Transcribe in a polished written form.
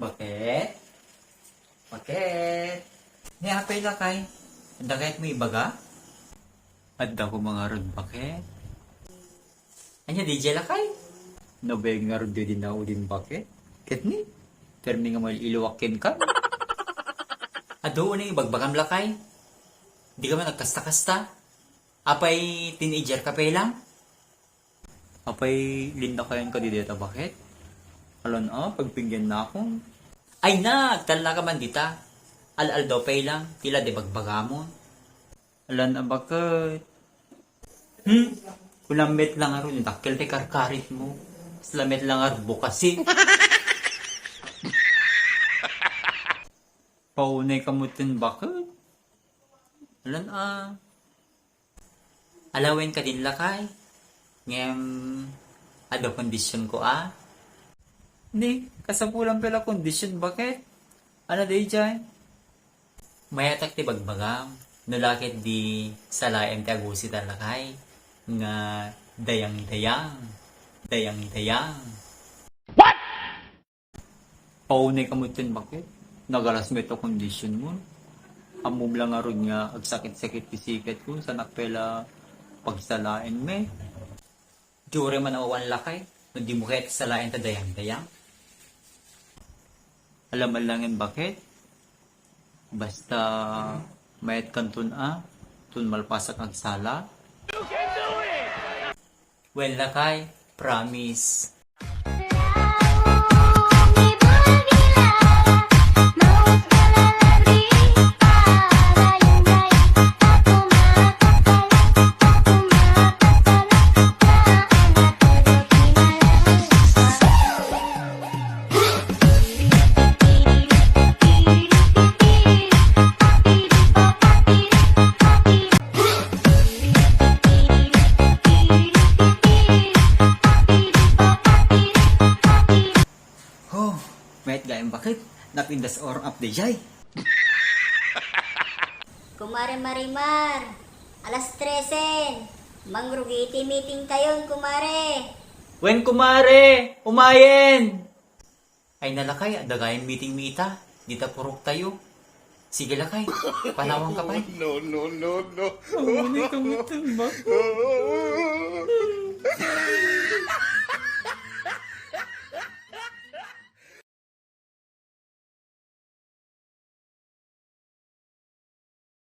Bakit? Bakit? Niapay lakay. Dagayat mo ibaga? Adda ko mga rod bakit? Anya DJ lakay? Nabay nga rod din na udin bakit? Ket ni? Termi nga mo iluwakin ka? Ado na ibagbagam lakay? Di ka man nagkasta-kasta? Apay teenager ka pa lang? Apay linda kayan ka di deta bakit? Alon pagpinggan na ako. Ay na, tala ka man dita. Al-al daw pay lang, tila di bagbaga mo. Alan bakit? Kulamit lang aron, dakkel te karkarit mo. Slamet lang aron bukasi. Paunay kamutin bakit? Alan Alawen ka din lakay. Ngem, ada kondisyon ko Ni, kasapulang pala kondisyon bakit? Ano day dyan? Mayatak ti bagbagam. Nulakit di salayan ti agusi talakay. Nga dayang-dayang. Dayang-dayang. What? Paunay kamutin bakit? Nagalas mo ito kondisyon mo. Amum lang aron nga agsakit-sakit pisikat ko sa nakpela pagsalain me. Jure man awan lakay. Hindi mo kahit salain ta dayang-dayang. Alam langin bakit? Basta mayat kantun tun malpasak ang sala. You can do it! Well lakay, promise. Mayat gayang bakit? Napindas or up the jay. Kumare Marimar, alas 13. Mangrugiti meeting kayon, kumare. Wen kumare, umayen! Ay nalakay, dagayan meeting mita. Dita purok tayo. Sige lakay, panawang ka pa. No. Hindi ka mutin ba?